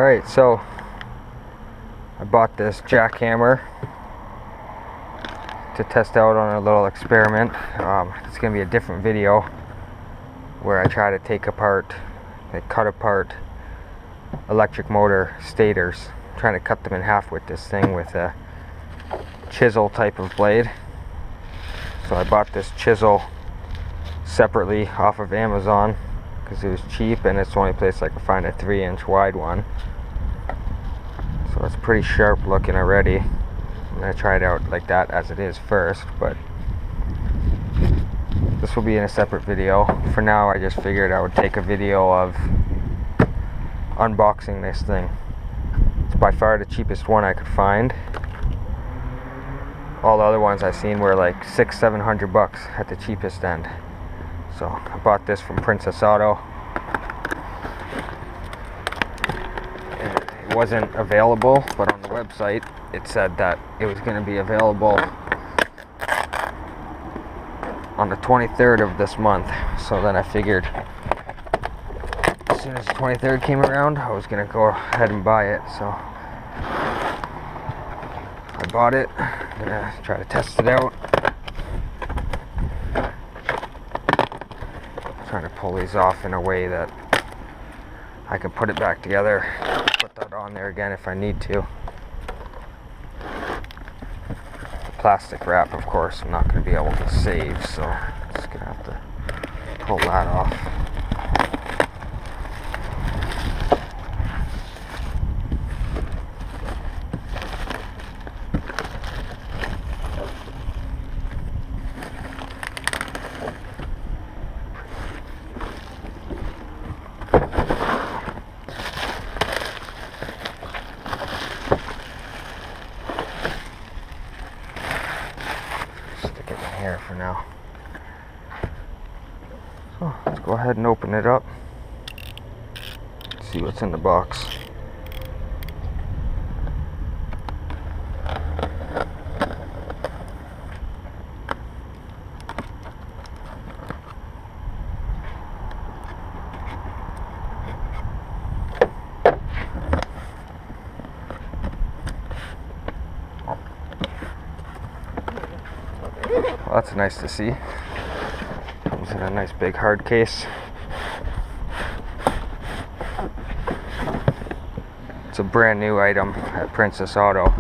Alright, so I bought this jackhammer to test out on a little experiment. It's going to be a different video where I try to cut apart electric motor stators. I'm trying to cut them in half with this thing with a chisel type of blade. So I bought this chisel separately off of Amazon because it was cheap, and it's the only place I could find a 3-inch wide one. So it's pretty sharp looking already. I'm going to try it out like that as it is first, but this will be in a separate video. For now, I just figured I would take a video of unboxing this thing. It's by far the cheapest one I could find. All the other ones I've seen were like $600-700 at the cheapest end. So I bought this from Princess Auto. It wasn't available, but on the website it said that it was going to be available on the 23rd of this month. So then I figured as soon as the 23rd came around, I was going to go ahead and buy it. So I bought it. I'm going to try to test it out. Trying to pull these off in a way that I can put it back together, put that on there again if I need to. The plastic wrap, of course, I'm not going to be able to save, so I'm just going to have to pull that off. Here for now. So let's go ahead and open it up. See what's in the box. Well, that's nice to see. Comes in a nice big hard case. It's a brand new item at Princess Auto.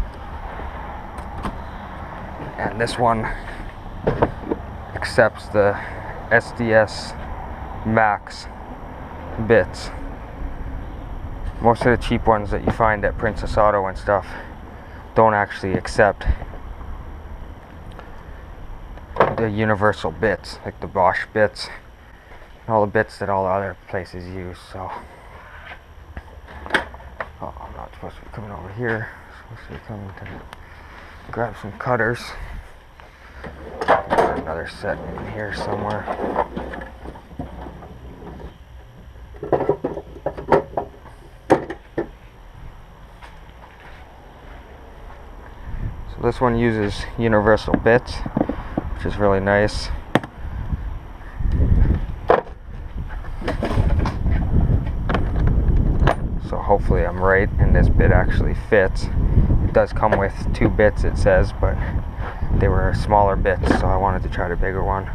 And this one accepts the SDS Max bits. Most of the cheap ones that you find at Princess Auto and stuff don't actually accept the universal bits, like the Bosch bits, and all the bits that all other places use. So, oh, I'm not supposed to be coming over here. I'm supposed to be coming to grab some cutters. There's another set in here somewhere. So this one uses universal bits, which is really nice. So hopefully I'm right and this bit actually fits. It does come with 2 bits, it says, but they were smaller bits, so I wanted to try the bigger one.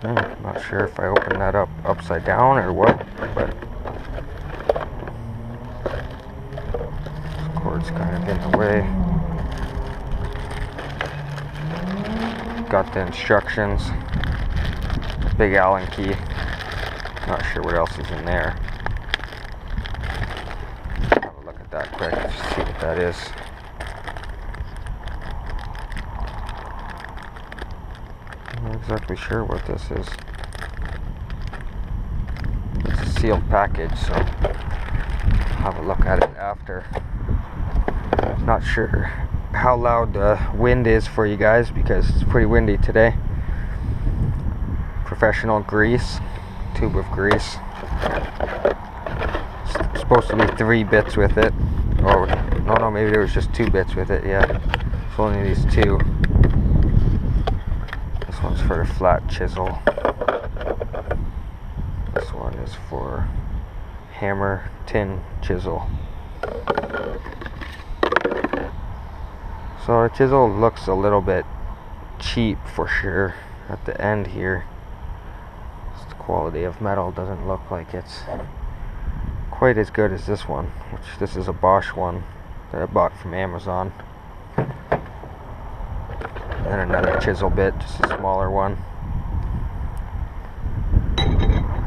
I'm not sure if I open that up upside down or what, but this cord's kind of in the way. Got the instructions, big Allen key. Not sure what else is in there. Have a look at that quick, just see what that is. I'm not exactly sure what this is. It's a sealed package, so I'll have a look at it after. Not sure how loud the wind is for you guys because it's pretty windy today. Professional grease, tube of grease. It's supposed to be 3 bits with it. Oh no, maybe there was just 2 bits with it. Yeah, it's only these 2. This one's for the flat chisel. This one is for hammer tin chisel. So the chisel looks a little bit cheap for sure at the end here. Just the quality of metal doesn't look like it's quite as good as this one, which this is a Bosch one that I bought from Amazon. And another chisel bit, just a smaller one.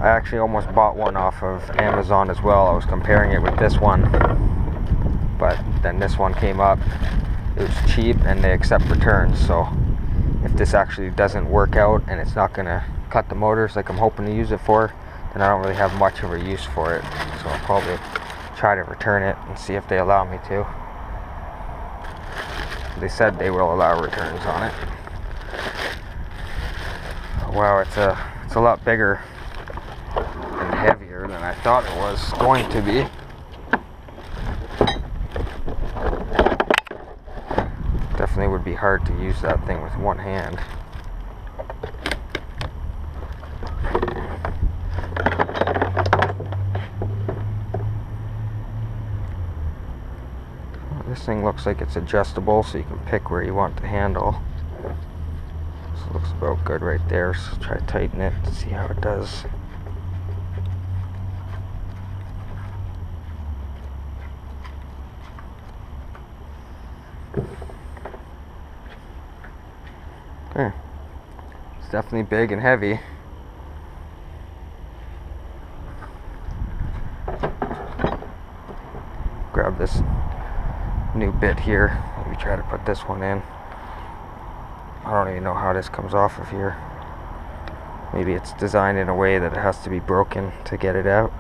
I actually almost bought one off of Amazon as well. I was comparing it with this one, but then this one came up. It was cheap and they accept returns, so if this actually doesn't work out and it's not gonna cut the motors like I'm hoping to use it for, then I don't really have much of a use for it. So I'll probably try to return it and see if they allow me to. They said they will allow returns on it. Wow, it's a lot bigger and heavier than I thought it was going to be. Definitely would be hard to use that thing with one hand. This thing looks like it's adjustable, so you can pick where you want the handle. This looks about good right there, so try to tighten it to see how it does. Okay. It's definitely big and heavy. Grab this new bit here. Maybe try to put this one in. I don't even know how this comes off of here. Maybe it's designed in a way that it has to be broken to get it out.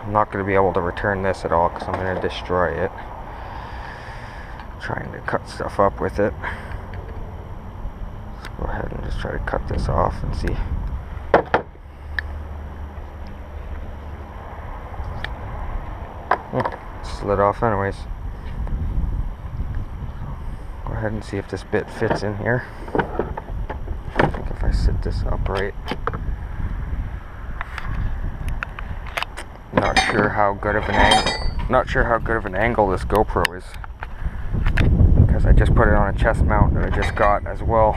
I'm not going to be able to return this at all because I'm going to destroy it. Trying to cut stuff up with it. Let's go ahead and just try to cut this off and see. Slid off anyways. Go ahead and see if this bit fits in here. I think if I sit this upright. Not sure how good of an angle this GoPro is, because I just put it on a chest mount that I just got as well.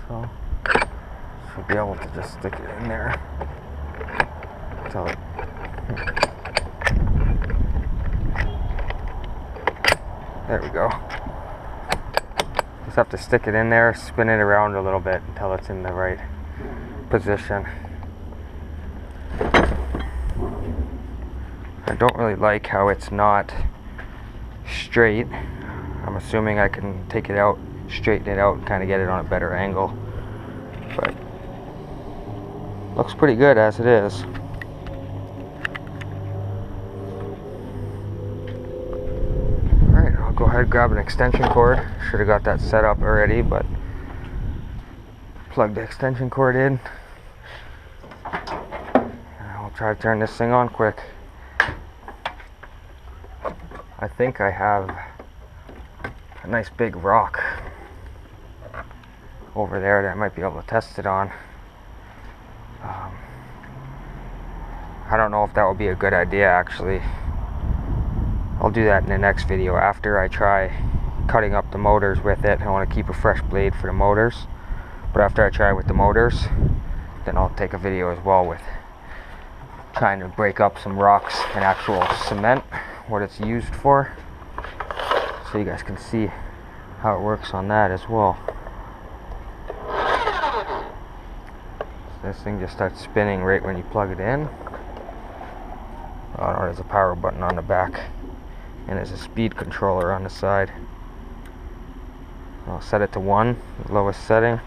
So should be able to just stick it in there until it. There we go. Just have to stick it in there, spin it around a little bit until it's in the right position. I don't really like how it's not straight. I'm assuming I can take it out, straighten it out, and kind of get it on a better angle. But looks pretty good as it is. Go ahead, grab an extension cord. Should have got that set up already, but plug the extension cord in. I'll try to turn this thing on quick. I think I have a nice big rock over there that I might be able to test it on. I don't know if that would be a good idea actually. I'll do that in the next video after I try cutting up the motors with it. I want to keep a fresh blade for the motors, but after I try with the motors, then I'll take a video as well with trying to break up some rocks and actual cement, what it's used for, so you guys can see how it works on that as well. So this thing just starts spinning right when you plug it in. Oh no, there's a power button on the back. And there's a speed controller on the side. I'll set it to 1, the lowest setting.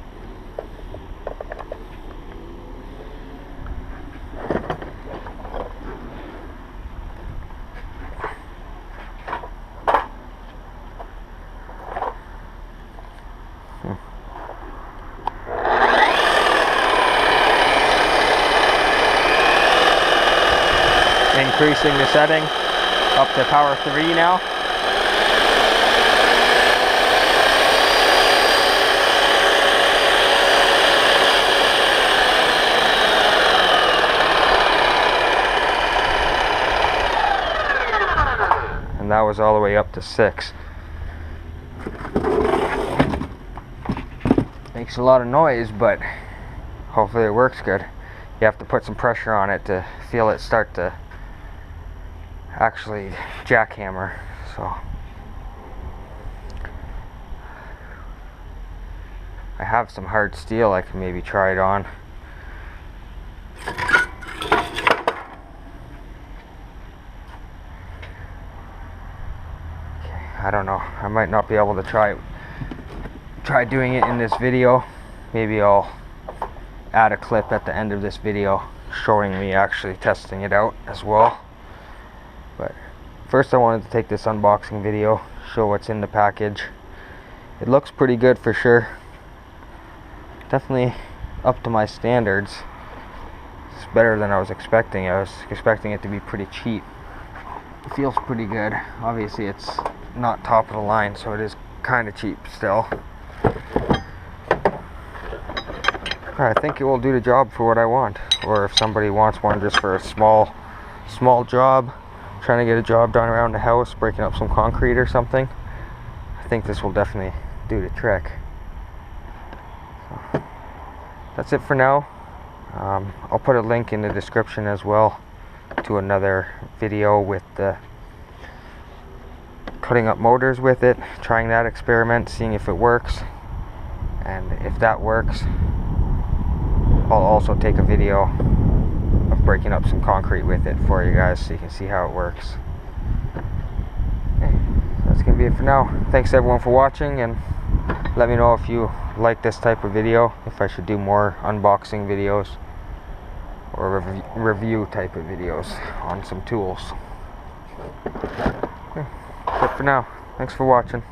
Increasing the setting up to power 3 now. and that was all the way up to 6. Makes a lot of noise, but hopefully it works good. You have to put some pressure on it to feel it start to actually jackhammer. So I have some hard steel I can maybe try it on. Okay, I don't know. I might not be able to try doing it in this video. Maybe I'll add a clip at the end of this video showing me actually testing it out as well. But first I wanted to take this unboxing video, show what's in the package. It looks pretty good for sure. Definitely up to my standards. It's better than I was expecting. I was expecting it to be pretty cheap. It feels pretty good. Obviously it's not top of the line, so it is kind of cheap still. I think it will do the job for what I want. Or if somebody wants one just for a small job, trying to get a job done around the house, breaking up some concrete or something, I think this will definitely do the trick. So, that's it for now. I'll put a link in the description as well to another video with the cutting up motors with it, trying that experiment, seeing if it works, and if that works, I'll also take a video of breaking up some concrete with it for you guys so you can see how it works. Okay, that's gonna be it for now. Thanks everyone for watching, and let me know if you like this type of video, if I should do more unboxing videos or review type of videos on some tools. Okay, that's it for now. Thanks for watching.